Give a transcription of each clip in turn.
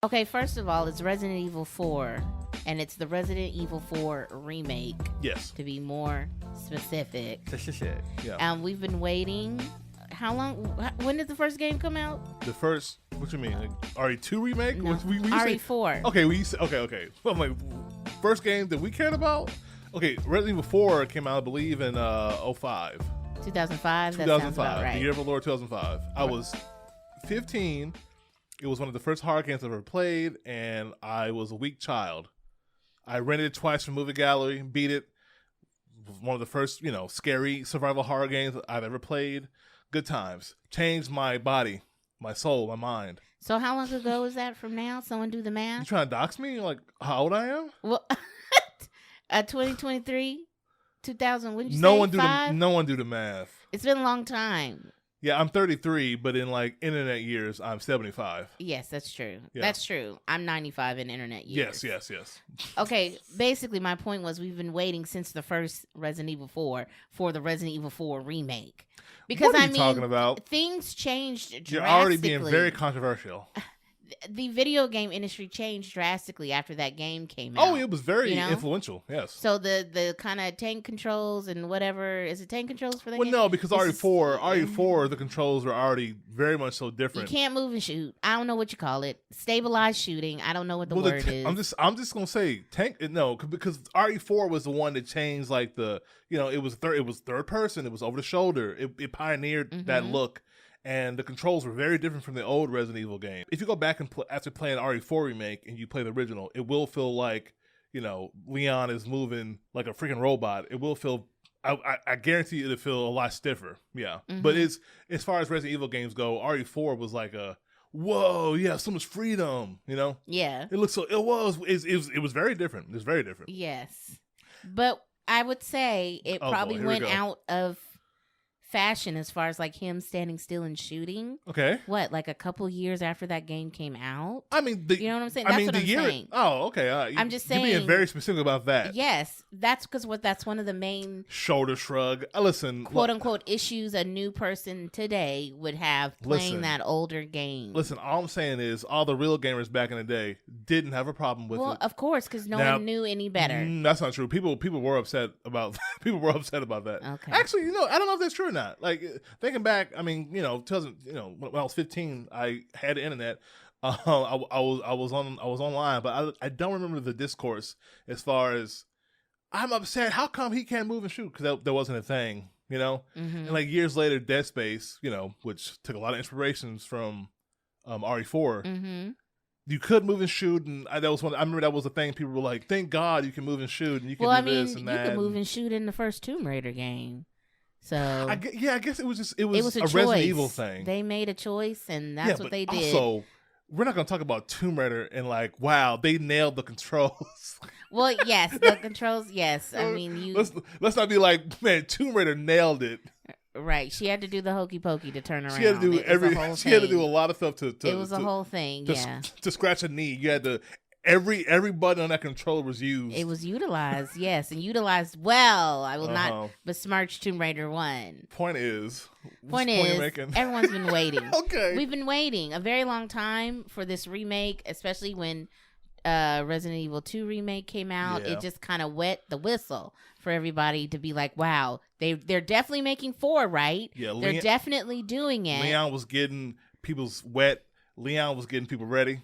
Okay, first of all, it's Resident Evil 4, and it's the Resident Evil 4 remake. Yes. To be more specific. Yeah. We've been waiting. How long? When did the first game come out? The first, what you mean? Like RE2 remake? No, RE4. Okay, okay. Well, I'm like, first game that we cared about? Okay, Resident Evil 4 came out, I believe, in 05. 2005? That 2005. sounds about right. The year of the Lord 2005. I was 15. It was one of the first horror games I've ever played, and I was a weak child. I rented it twice from Movie Gallery, beat it. One of the first, scary survival horror games I've ever played. Good times. Changed my body, my soul, my mind. So how long ago is that from now? Someone do the You math? trying to dox me? Like, how old I am? Well, 2023? 2000, what did you No say? one do the math. It's been a long time. Yeah, I'm 33, but in like internet years, I'm 75. Yes, that's true. Yeah. That's true. I'm 95 in internet years. Yes. Okay, basically my point was we've been waiting since the first Resident Evil 4 for the Resident Evil 4 remake. Because what are you talking about? Things changed drastically. You're already being very controversial. The video game industry changed drastically after that game came out. Oh, it was very influential. Yes. So the kind of tank controls and whatever, is it tank controls for that game? Well, no, because RE4, the controls were already very much so different. You can't move and shoot. I don't know what you call it. Stabilized shooting. I don't know what the word is. I'm just gonna say tank. No, because RE4 was the one that changed like it was third person. It was over the shoulder. It pioneered that look. And the controls were very different from the old Resident Evil game. If you go back and after playing RE4 remake and you play the original, it will feel like, Leon is moving like a freaking robot. It will feel, I guarantee it'll feel a lot stiffer. Yeah. Mm-hmm. But as far as Resident Evil games go, RE4 was like whoa, you have so much freedom, Yeah. It was very different. It was very different. Yes. But I would say it probably went out of fashion as far as like him standing still and shooting. Okay. What, like a couple years after that game came out? I mean, you know what I'm saying? That's what I'm saying. Oh, okay. I'm just saying. You're being very specific about that. Yes, that's because that's one of the main shoulder shrug. Listen, quote unquote issues a new person today would have playing that older game. Listen, all I'm saying is all the real gamers back in the day didn't have a problem with it. Well, of course, because no one knew any better. That's not true. People were upset about that. Okay. Actually, I don't know if that's true or not. Like thinking back, I mean, 2000, when I was 15, I had the internet. I was online, but I don't remember the discourse as far as I'm upset. How come he can't move and shoot? Because that wasn't a thing, Mm-hmm. And like years later, Dead Space, which took a lot of inspirations from RE4. Mm-hmm. You could move and shoot, and I remember that was a thing. People were like, "Thank God you can move and shoot, and you can do this and that." You could move and shoot in the first Tomb Raider game. So I guess it was a choice. Resident Evil thing. They made a choice, and that's what they did. Also, we're not going to talk about Tomb Raider and like, wow, they nailed the controls. Well, yes, the controls. Yes, I mean, let's not be like, man, Tomb Raider nailed it. Right, she had to do the hokey pokey to turn around. She had to do She had to do a lot of stuff to it was a whole thing. To scratch a knee, you had to. Every button on that controller was used. It was utilized, yes, and utilized well. I will not besmirch Tomb Raider 1. Point is, everyone's been waiting. Okay. We've been waiting a very long time for this remake, especially when Resident Evil 2 remake came out. Yeah. It just kind of wet the whistle for everybody to be like, wow, they're definitely making 4, right? Yeah, they're definitely doing it. Leon was getting people's wet. Leon was getting people ready.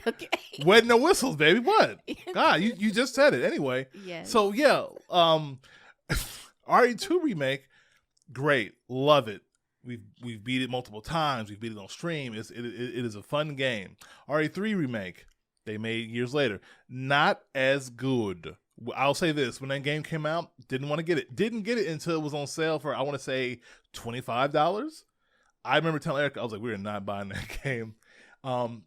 Okay. Wetting the whistles, baby. What? God, you just said it anyway. Yes. So yeah, RE2 remake, great, love it. We've beat it multiple times. We've beat it on stream. It is a fun game. RE3 remake, they made years later, not as good. I'll say this: when that game came out, didn't want to get it. Didn't get it until it was on sale for, I want to say, $25. I remember telling Erica, I was like, we're not buying that game.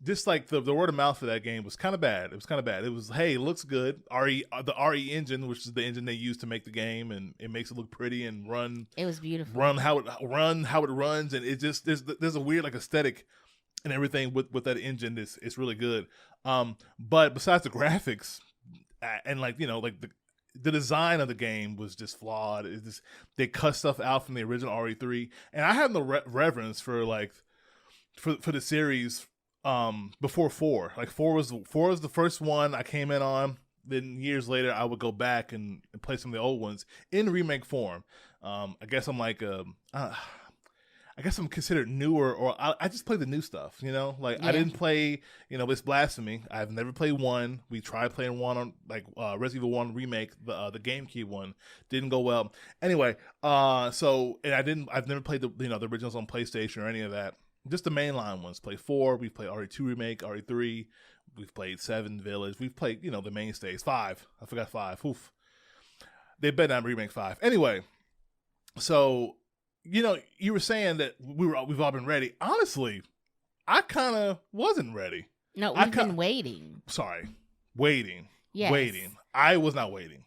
Just like the word of mouth for that game was kind of bad. It was kind of bad. It was, hey, it looks good. The RE engine, which is the engine they use to make the game, and it makes it look pretty and run. It was beautiful. Run how it runs, and it just there's a weird like aesthetic and everything with that engine. It's really good. But besides the graphics and like the design of the game was just flawed. They cut stuff out from the original RE3, and I have no reverence for like for the series before 4. Like 4 was the first one I came in on. Then years later, I would go back and play some of the old ones in remake form. I guess I'm like I guess I'm considered newer, or I just play the new stuff, you know? Like, I didn't play, it's Blasphemy. I've never played 1. We tried playing 1 on, like, Resident Evil 1 Remake, the GameCube one. Didn't go well. Anyway, and I've never played the originals on PlayStation or any of that. Just the mainline ones. Play 4, we've played RE2 Remake, RE3, we've played 7 Village, we've played, the mainstays. 5. I forgot 5. Oof. They better not remake 5. Anyway, so... you were saying that we've all been ready. Honestly, I kind of wasn't ready. No, we've been waiting. Sorry, waiting. Yes. Waiting. I was not waiting.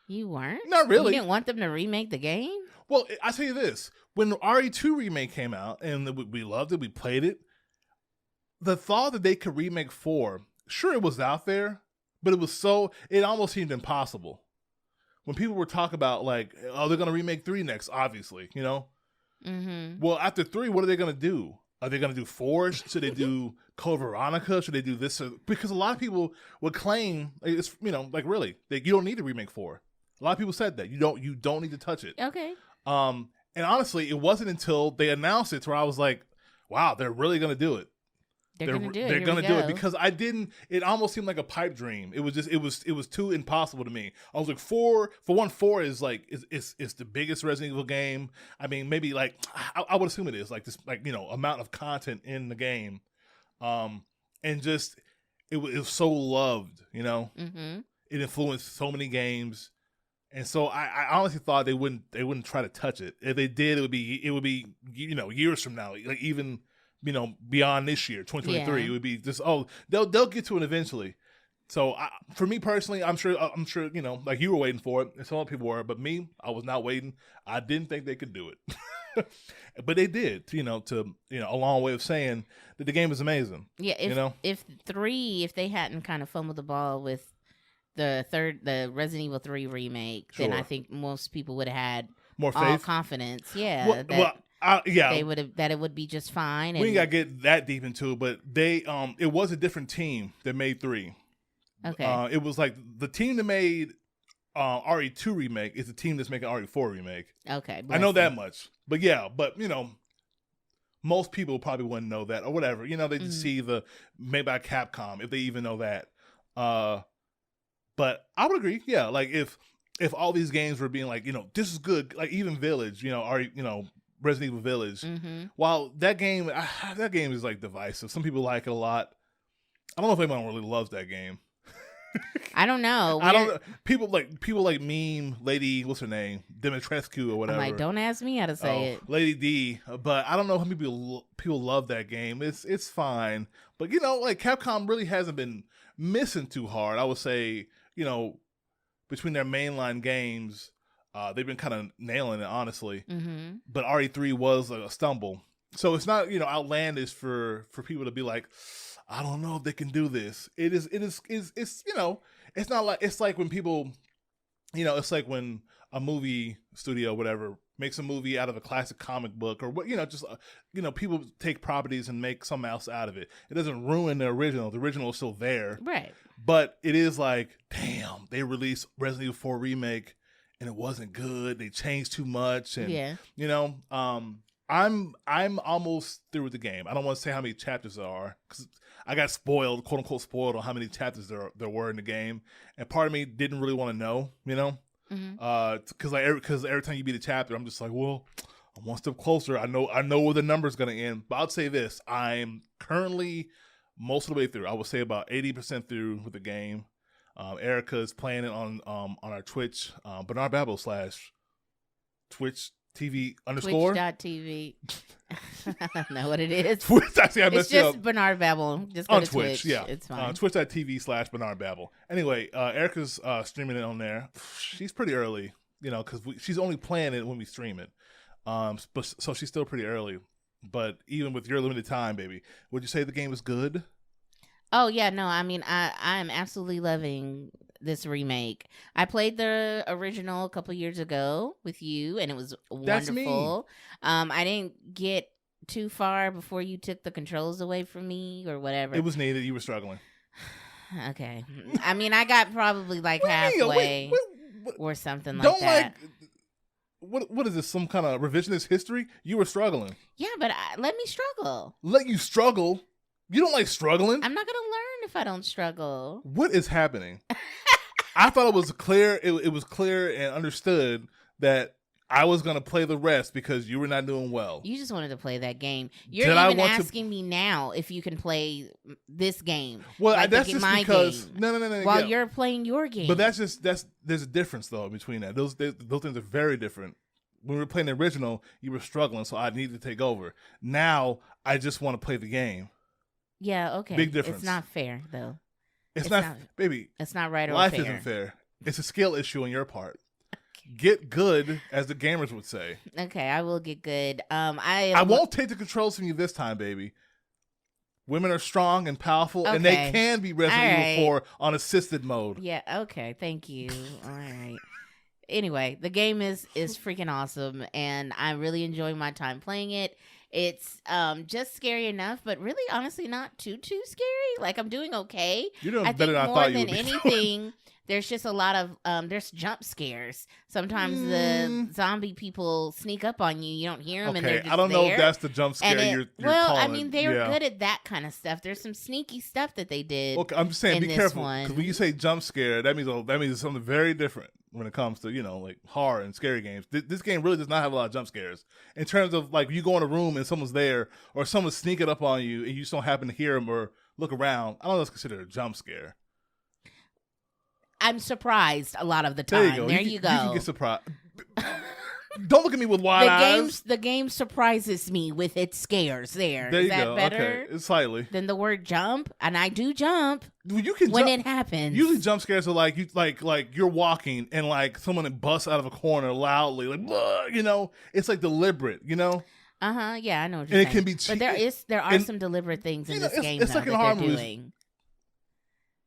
You weren't? Not really. You didn't want them to remake the game? Well, I tell you this: when RE2 Remake came out, and we loved it, we played it. The thought that they could remake 4, sure, it was out there, but it almost seemed impossible. When people were talking about like, oh, they're gonna remake 3 next, obviously, Mm-hmm. Well, after 3, what are they going to do? Are they going to do 4? Should they do Code Veronica? Should they do this? Because a lot of people would claim, it's like really, you don't need to remake 4. A lot of people said that you don't need to touch it. Okay. And honestly, it wasn't until they announced it where I was like, wow, they're really going to do it. They're going to do it. They're going to do it because it almost seemed like a pipe dream. It was too impossible to me. I was like, 4 is like, it's the biggest Resident Evil game. I mean, maybe like, I would assume it is like this, like, amount of content in the game. And just, it was so loved, Mm-hmm. It influenced so many games. And so I honestly thought they wouldn't try to touch it. If they did, it would be, years from now, like even, beyond this year, 2023, It would be just, they'll get to it eventually. So for me personally, I'm sure, like you were waiting for it, and some other people were, but me, I was not waiting. I didn't think they could do it, but they did. A long way of saying that the game is amazing. Yeah, if they hadn't kind of fumbled the ball with the Resident Evil 3 remake, then I think most people would have had more faith, all confidence. Yeah, they would have, that it would be just fine. We ain't gotta get that deep into it, but they it was a different team that made 3. Okay, it was like the team that made RE2 Remake is the team that's making RE4 Remake. Okay, I know that much, but most people probably wouldn't know that or whatever. They just see the made by Capcom, if they even know that. But I would agree, like if all these games were being like, this is good, like even Village, Resident Evil Village. Mm-hmm. While that game is like divisive. Some people like it a lot. I don't know if anyone really loves that game. I don't know. I don't know. People like meme Lady, what's her name, Dimitrescu or whatever. I'm like, don't ask me how to say it, Lady D. But I don't know how many people love that game. It's fine, but like Capcom really hasn't been missing too hard. I would say, between their mainline games, they've been kind of nailing it, honestly. Mm-hmm. But RE3 was a stumble, so it's not outlandish for people to be like, I don't know if they can do this. It's it's not like, it's like when people, it's like when a movie studio, whatever, makes a movie out of a classic comic book or what, just, people take properties and make something else out of it. It doesn't ruin the original. The original is still there. Right. But it is like, damn, they released Resident Evil 4 Remake and it wasn't good. They changed too much. And, I'm almost through with the game. I don't want to say how many chapters there are because I got spoiled, quote unquote spoiled, on how many chapters there were in the game, and part of me didn't really want to know, because every time you beat a chapter, I'm just like, well, I'm one step closer. I know where the number's gonna end. But I'll say this: I'm currently most of the way through. I would say about 80% through with the game. Erica is playing it on our Twitch, Barnard Babble / Twitch TV _ Twitch.tv. I don't know what it is. Actually, it's just Barnard Babble. Just go on to Twitch. Yeah, it's fine. Twitch.tv / Barnard Babble. Anyway, Erica's streaming it on there. She's pretty early, because she's only playing it when we stream it. So she's still pretty early. But even with your limited time, baby, would you say the game is good? Oh yeah, no. I mean, I'm absolutely loving this remake. I played the original a couple years ago with you, and it was wonderful. That's me. I didn't get too far before you took the controls away from me or whatever? It was needed. You were struggling. Okay. I mean, I got probably like halfway or something like that. What is this? Some kind of revisionist history? You were struggling. Yeah, but let me struggle. Let you struggle? You don't like struggling? I'm not going to learn if I don't struggle. What is happening? I thought it was clear. It was clear and understood that I was going to play the rest because you were not doing well. You just wanted to play that game. You're even asking me now if you can play this game. Well, like that's just because game, no. While you're playing your game. But there's a difference though between that. Those things are very different. When we were playing the original, you were struggling, so I needed to take over. Now I just want to play the game. Yeah, okay. Big difference. It's not fair though. It's not, baby. It's not right or life fair. Life isn't fair. It's a skill issue on your part. Get good, as the gamers would say. Okay, I will get good. I won't take the controls from you this time, baby. Women are strong and powerful, and they can be Resident Evil 4 on assisted mode. Yeah, okay, thank you. All right. Anyway, the game is freaking awesome, and I'm really enjoying my time playing it. It's just scary enough, but really, honestly, not too scary. Like, I'm doing okay. You're doing better than I thought you would be. More than anything, there's just a lot of there's jump scares. Sometimes the zombie people sneak up on you. You don't hear them, and they're just I don't know if that's the jump scare you're calling. I mean, they're good at that kind of stuff. There's some sneaky stuff that they did. Okay, I'm just saying, be careful, because when you say jump scare, that means it's something very different when it comes to, like horror and scary games. This game really does not have a lot of jump scares. In terms of like you go in a room and someone's there, or someone's sneaking up on you and you just don't happen to hear them or look around, I don't know if it's considered a jump scare. I'm surprised a lot of the time. There you go. You can get surprised. Don't look at me with wide eyes. The game surprises me with its scares. There you is that go. better? Okay. Slightly. Than the word jump, and I do jump. You can when jump. It happens. Usually, jump scares are like you're walking and like someone busts out of a corner loudly, like it's like deliberate, Yeah, I know what you're saying. It can be cheap. But there are some deliberate things in this game it's like that they're doing.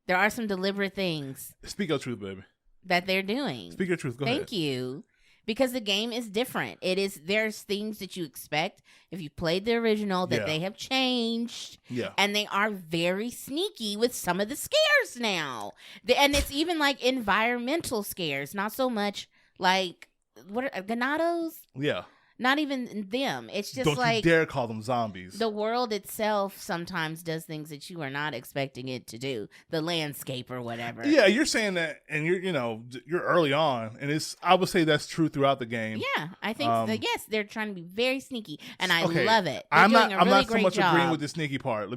There are some deliberate things. Speak your truth, baby. That they're doing. Speak your truth. Go ahead. Thank you. Because the game is different. There's things that you expect if you played the original that they have changed. Yeah. And they are very sneaky with some of the scares now. And it's even like environmental scares, not so much like what are ganados? Yeah. Not even them. It's just Don't like you dare call them zombies. The world itself sometimes does things that you are not expecting it to do. The landscape or whatever. Yeah, you're saying that, and you're early on, and I would say that's true throughout the game. Yeah, I think that, yes, they're trying to be very sneaky, and I love it. I'm not so much agreeing with the sneaky part.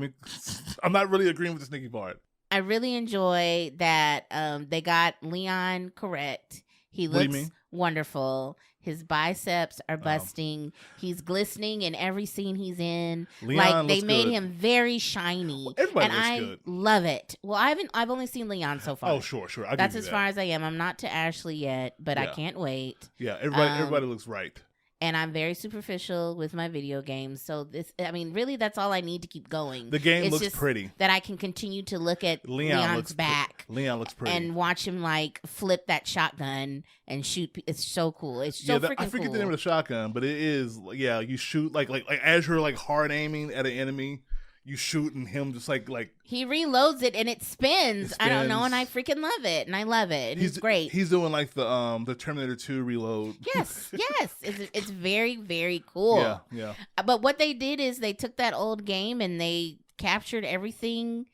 I'm not really agreeing with the sneaky part. I really enjoy that they got Leon correct. He looks wonderful. His biceps are busting. He's glistening in every scene he's in. Leon they made him very shiny. Well, everybody looks I good. Love it. Well, I've only seen Leon so far. Oh, sure. That's as far as I am. I'm not to Ashley yet, but I can't wait. Yeah, everybody looks right. And I'm very superficial with my video games. So really, that's all I need to keep going. The game looks pretty. That I can continue to look at Leon's back. Leon looks pretty. And watch him flip that shotgun and shoot. It's so cool. It's so freaking cool. I forget the name of the shotgun, but it is, you shoot like as you're hard aiming at an enemy. You shoot and him just like he reloads it and it spins. I don't know, and I freaking love it, and I love it. He's great. He's doing like the Terminator 2 reload. Yes, it's very, very cool. Yeah. But what they did is they took that old game and they captured everything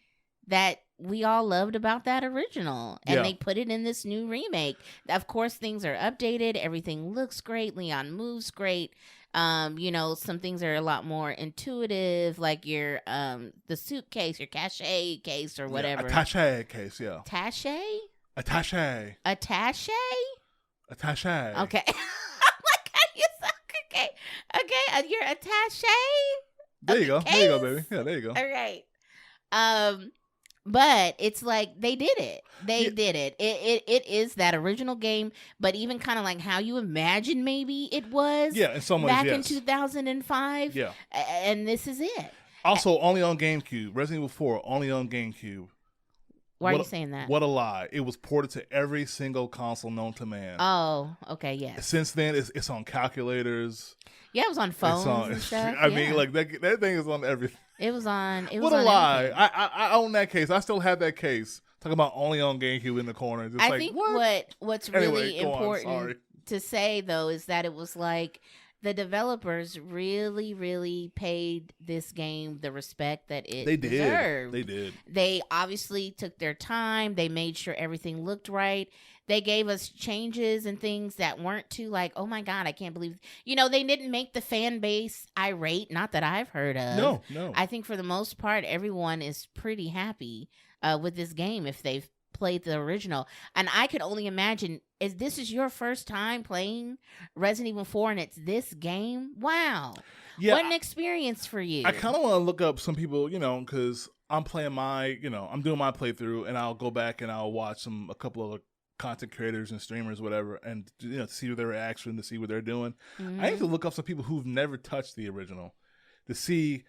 that we all loved about that original, and they put it in this new remake. Of course, things are updated. Everything looks great. Leon moves great. Some things are a lot more intuitive, like your the suitcase, your cachet case or whatever. Attaché case, yeah. Attaché? Attaché. Attaché? Attaché. Okay. Like how you sound. Okay. Okay. Your attaché? There you go. There you go, baby. Yeah, there you go. All right. But it's like they did it. They did it. It is that original game, but even kind of like how you imagine maybe it was. Yeah, in some ways, back in 2005. Yeah, and this is it. Also, only on GameCube. Resident Evil 4 only on GameCube. Why are you saying that? What a lie. It was ported to every single console known to man. Oh, okay, yes. Since then, it's on calculators. Yeah, it was on phones and stuff. I mean, like, that thing is on everything. It was on. What a lie. I own that case. I still have that case. Talking about only on GameCube in the corner. Just I think what's really important to say, though, is that it was like the developers really, really paid this game the respect that it deserved. They did. They obviously took their time. They made sure everything looked right. They gave us changes and things that weren't too like, oh my God, I can't believe. They didn't make the fan base irate. Not that I've heard of. No. I think for the most part, everyone is pretty happy with this game if they've played the original. And I could only imagine, if this is your first time playing Resident Evil 4 and it's this game, wow. Yeah, what an experience for you. I kind of want to look up some people, because I'm playing I'm doing my playthrough, and I'll go back and I'll watch a couple of content creators and streamers, whatever, and to see their reaction, to see what they're doing. Mm-hmm. I need to look up some people who've never touched the original to see,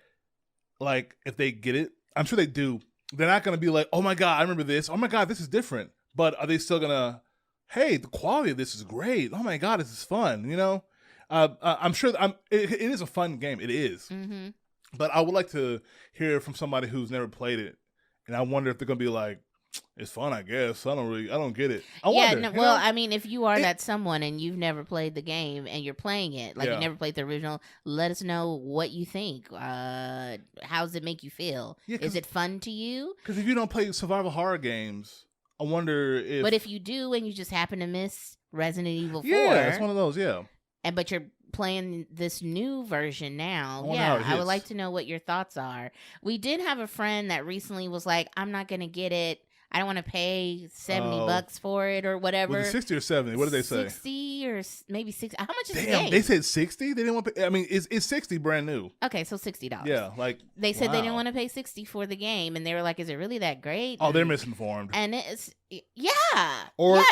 like, if they get it. I'm sure they do. They're not going to be like, oh my God, I remember this. Oh my God, this is different. But are they still going to, hey, the quality of this is great. Oh my God, this is fun. I'm sure it is a fun game. It is. Mm-hmm. But I would like to hear from somebody who's never played it. And I wonder if they're going to be like, it's fun, I guess. I don't get it. I wonder. I mean, if you are that someone and you've never played the game and you're playing it, like you never played the original, let us know what you think. How does it make you feel? Yeah, is it fun to you? Because if you don't play survival horror games, I wonder if... But if you do and you just happen to miss Resident Evil 4... Yeah, it's one of those, yeah. But you're playing this new version now. I would like to know what your thoughts are. We did have a friend that recently was like, I'm not going to get it. I don't want to pay $70 for it or whatever. Was it 60 or 70? What did they say? 60 or maybe 60. How much is the game? They said 60? They didn't want to pay. I mean, it's 60 brand new. Okay, so $60. Yeah, like they said they didn't want to pay 60 for the game, and they were like, "Is it really that great?" Oh, they're misinformed. And it's or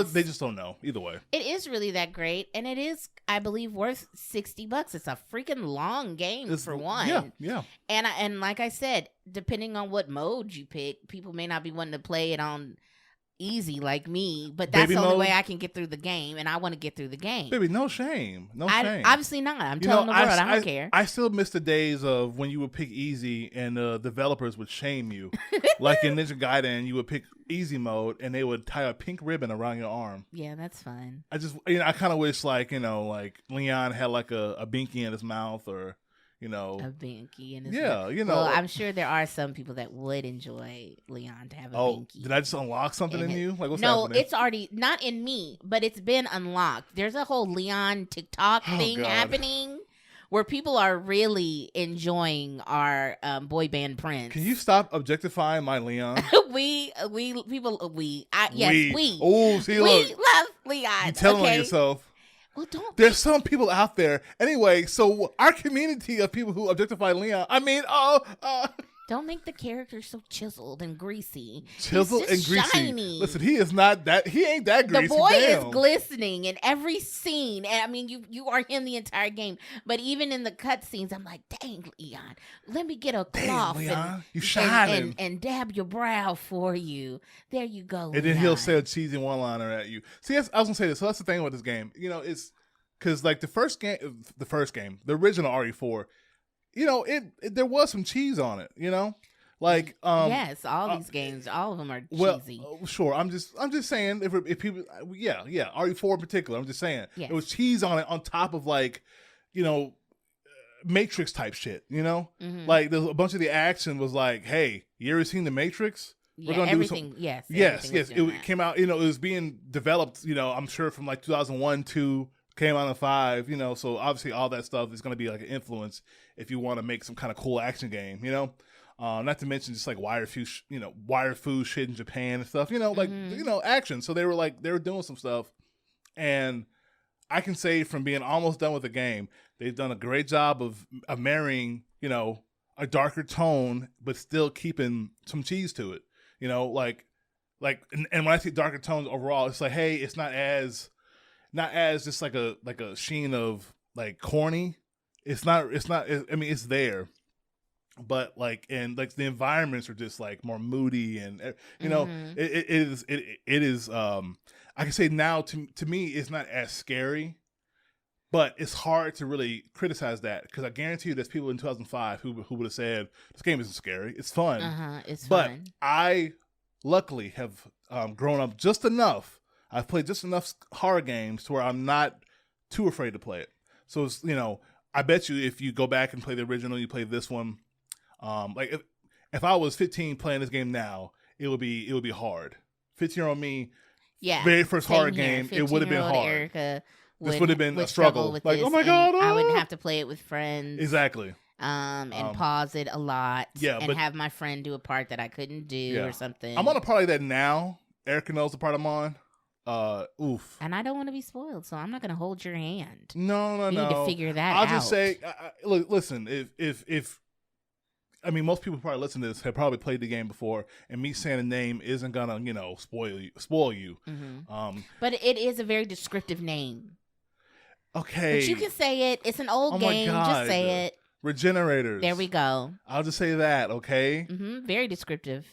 they just don't know. Either way, it is really that great, and it is, I believe, worth $60. It's a freaking long game for one. Yeah. And like I said, depending on what mode you pick, people may not be wanting to play it on easy like me, but that's the only way I can get through the game, and I want to get through the game. Baby, no shame. Shame. Obviously not. I'm telling the world, I don't care. I still miss the days of when you would pick easy and developers would shame you. Like in Ninja Gaiden, you would pick easy mode and they would tie a pink ribbon around your arm. Yeah, that's fun. I kind of wish like Leon had like a binky in his mouth, or a binky in his mouth. Well, I'm sure there are some people that would enjoy Leon to have a binky. Did I just unlock something in you? Like, what's happening? No, it's already not in me, but it's been unlocked. There's a whole Leon TikTok thing happening where people are really enjoying our boy band Prince. Can you stop objectifying my Leon? We. Oh, see, look. We love Leon. You telling on yourself. Well, there's some people out there. Anyway, so our community of people who objectify Leon, don't make the character so chiseled and greasy. Chiseled and greasy. Shiny. Listen, he is not that. He ain't that greasy. The boy is glistening in every scene. And I mean, you are him the entire game. But even in the cutscenes, I'm like, dang, Leon, let me get a cloth and dab your brow for you. There you go. And then he'll say a cheesy one-liner at you. See, I was gonna say this. So that's the thing with this game. It's because like the original RE4. There was some cheese on it, like yes, all these games, all of them are cheesy. Well, sure. I'm just saying if people, RE4 in particular, I'm just saying there was cheese on it on top of like, Matrix type shit, Mm-hmm. like there's a bunch of the action was like, hey, you ever seen the Matrix? We're gonna everything. Do some... Yes. It came out. It was being developed. I'm sure from like 2001 to. Came out in 5, so obviously all that stuff is going to be like an influence if you want to make some kind of cool action game, not to mention just like wire food shit in Japan and stuff, action. So they were doing some stuff, and I can say from being almost done with the game, they've done a great job of marrying, a darker tone, but still keeping some cheese to it, and when I say darker tones overall, it's like, hey, it's not as just like a sheen of like corny. It's not. I mean, it's there, but like, and like the environments are just like more moody, and you know, it is. I can say now to me, it's not as scary, but it's hard to really criticize that because I guarantee you, there's people in 2005 who would have said this game isn't scary, it's fun. It's but fun. I luckily have grown up just enough. I've played just enough horror games to where I'm not too afraid to play it. So it's, you know, I bet you if you go back and play the original, you play this one. Like if I was 15 playing this game now, it would be hard. 15-year-old me, very first horror game, it would have been hard. Erica this would have been a struggle. Like, oh my god, I wouldn't have to play it with friends. Exactly. And pause it a lot. Yeah, and have my friend do a part that I couldn't do or something. I'm on a part like that now. Erica knows the part I'm on. Oof. And I don't want to be spoiled, so I'm not going to hold your hand. No. You need to figure that out. I'll just say, look, listen. If I mean, most people who probably listen to this have probably played the game before, and me saying the name isn't gonna, you know, spoil you. But it is a very descriptive name. Okay. But you can say it. It's an old game. Just say it. Regenerators. There we go. I'll just say that, okay? Very descriptive.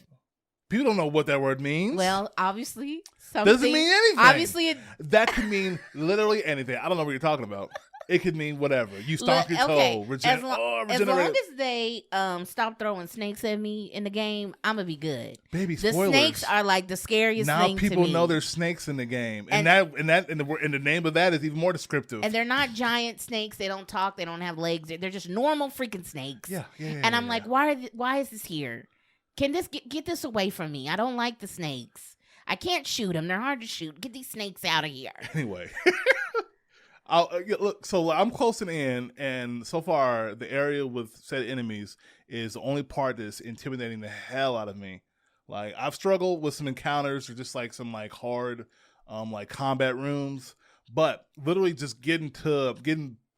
People don't know what that word means. Well, obviously, something. Doesn't mean anything. Obviously, that could mean literally anything. I don't know what you're talking about. It could mean whatever. You stomp your toe. As long as they stop throwing snakes at me in the game, I'm gonna be good. Baby, the spoilers. Snakes are like the scariest thing to me. Now people know there's snakes in the game, and the name of that is even more descriptive. And they're not giant snakes. They don't talk. They don't have legs. They're just normal freaking snakes. Yeah. And I'm like, why is this here? Can this get this away from me? I don't like the snakes. I can't shoot them. They're hard to shoot. Get these snakes out of here. Anyway. Look, so I'm closing in, and so far the area with said enemies is the only part that's intimidating the hell out of me. Like, I've struggled with some encounters or just like some like hard like combat rooms, but literally just getting through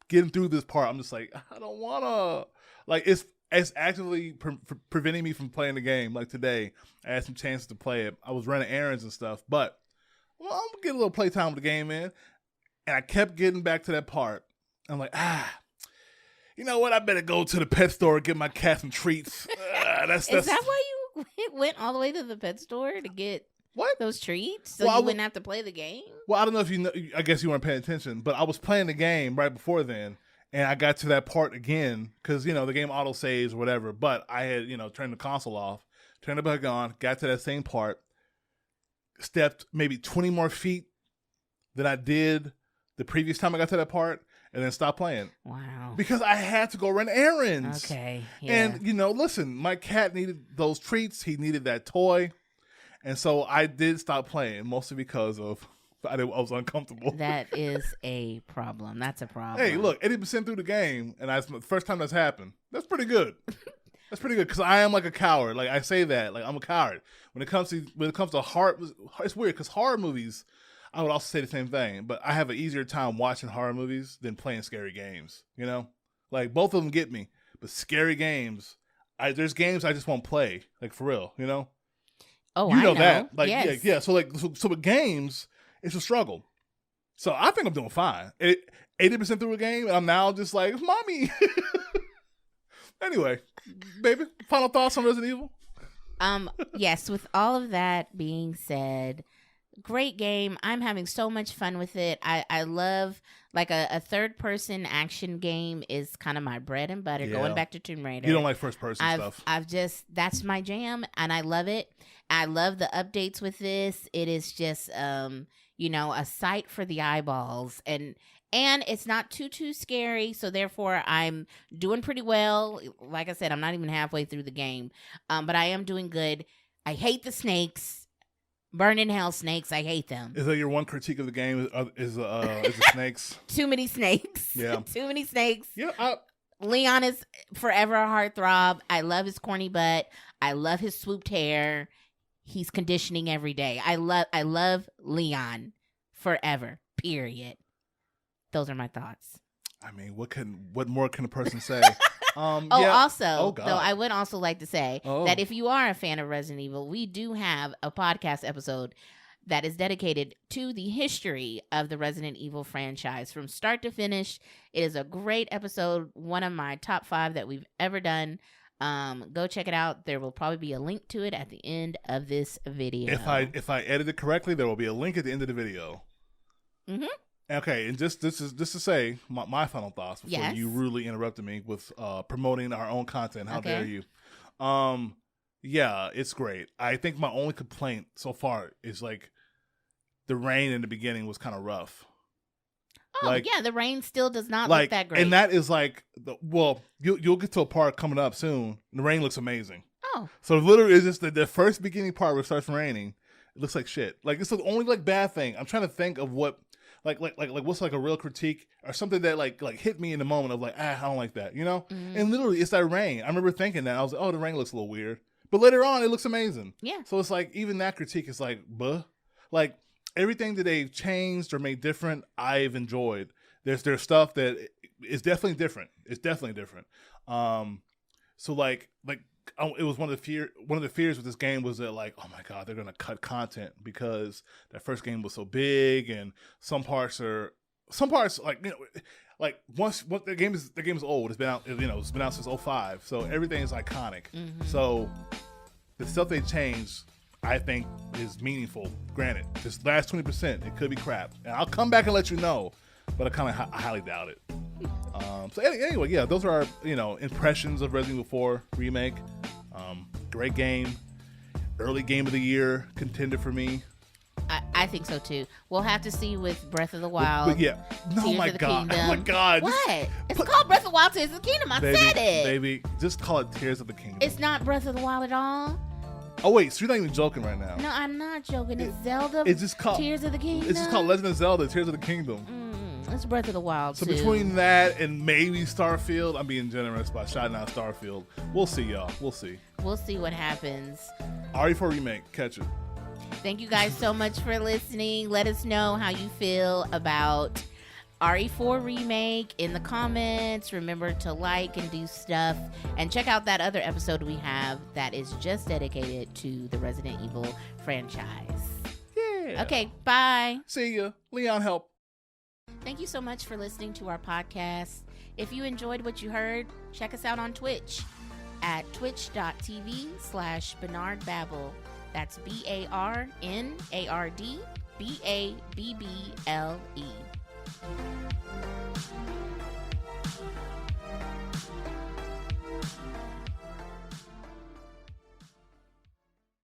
this part, I'm just like, I don't wanna. Like, it's actively preventing me from playing the game. Like today, I had some chances to play it. I was running errands and stuff, but I'm gonna get a little playtime with the game in. And I kept getting back to that part. I'm like, you know what? I better go to the pet store and get my cat some treats. Is that why you went all the way to the pet store to get those treats? So you wouldn't have to play the game? Well, I don't know if you know. I guess you weren't paying attention. But I was playing the game right before then. And I got to that part again because, you know, the game auto saves or whatever. But I had, you know, turned the console off, turned it back on, got to that same part, stepped maybe 20 more feet than I did the previous time I got to that part, and then stopped playing. Wow. Because I had to go run errands. Okay. Yeah. And, you know, listen, my cat needed those treats. He needed that toy. And so I did stop playing, mostly because of I was uncomfortable. That is a problem. That's a problem. Hey, look, 80% through the game, and that's the first time that's happened. That's pretty good. That's pretty good, because I am like a coward. Like, I say that. Like, I'm a coward. When it comes to horror, it's weird, because horror movies, I would also say the same thing, but I have an easier time watching horror movies than playing scary games, you know? Like, both of them get me, but scary games, there's games I just won't play, like, for real, you know? Oh, I know that. Like, yes. yeah. So with games, it's a struggle. So I think I'm doing fine. 80% through a game, and I'm now just like, mommy. Anyway, baby, final thoughts on Resident Evil? Yes, with all of that being said, great game. I'm having so much fun with it. I love, like, a third-person action game is kind of my bread and butter. Yeah. Going back to Tomb Raider. You don't like first-person stuff. That's my jam, and I love it. I love the updates with this. It is just, a sight for the eyeballs, and it's not too scary, so therefore I'm doing pretty well. Like I said, I'm not even halfway through the game, but I am doing good. I hate the snakes. Burn in hell snakes. I hate them. Is that your one critique of the game? Is the snakes? Too many snakes. Yeah. Too many snakes. Yeah. Leon is forever a heartthrob. I love his corny butt. I love his swooped hair. He's conditioning every day. I love Leon forever. Period. Those are my thoughts. I mean, what more can a person say? Also, though, I would also like to say that if you are a fan of Resident Evil, we do have a podcast episode that is dedicated to the history of the Resident Evil franchise from start to finish. It is a great episode, one of my top 5 that we've ever done. Go check it out. There will probably be a link to it at the end of this video. If I edit it correctly, there will be a link at the end of the video. Mm-hmm. Okay, and just to say my final thoughts before Yes. you rudely interrupted me with promoting our own content. How dare you? Yeah, it's great. I think my only complaint so far is like the rain in the beginning was kind of rough. Oh, like, yeah, the rain still does not like, look that great. And that is like, you'll get to a part coming up soon. The rain looks amazing. Oh. So literally, it's just the first beginning part where it starts raining. It looks like shit. Like, it's the only like bad thing. I'm trying to think of what, like what's like a real critique or something that like hit me in the moment of like, I don't like that, you know? Mm-hmm. And literally, it's that rain. I remember thinking that. I was like, oh, the rain looks a little weird. But later on, it looks amazing. Yeah. So it's like, even that critique is like, buh. Like, everything that they've changed or made different, I've enjoyed. There's stuff that is definitely different. It's definitely different. So like it was one of the fears with this game was that like, oh my god, they're gonna cut content because that first game was so big and some parts like, you know, like once the game is old. It's been out, you know, it's been out since 2005. So everything is iconic. Mm-hmm. So the stuff they changed, I think, is meaningful. Granted, this last 20%, it could be crap, and I'll come back and let you know. But I highly doubt it. So anyway, yeah, those are our, you know, impressions of Resident Evil 4 Remake. Great game. Early game of the year contender for me. I think so too. We'll have to see with Breath of the Wild. But yeah. Tears Oh my of the god. Kingdom. Oh my god. What? It's called Breath of the Wild, Tears of the Kingdom. I said it. Baby, just call it Tears of the Kingdom. It's not Breath of the Wild at all. Oh wait, so you're not even joking right now. No, I'm not joking. It's Zelda. It's just called Tears of the Kingdom. It's just called Legend of Zelda, Tears of the Kingdom. It's Breath of the Wild, So too. between that and maybe Starfield, I'm being generous by shouting out Starfield. We'll see, y'all. We'll see. We'll see what happens. RE4 Remake, catch it. Thank you guys so much for listening. Let us know how you feel about RE4 Remake in the comments. Remember to like and do stuff. And check out that other episode we have that is just dedicated to the Resident Evil franchise. Yeah. Okay, bye. See ya. Leon, help. Thank you so much for listening to our podcast. If you enjoyed what you heard, check us out on Twitch at twitch.tv/Barnard Babble. That's BARNARD BABBLE.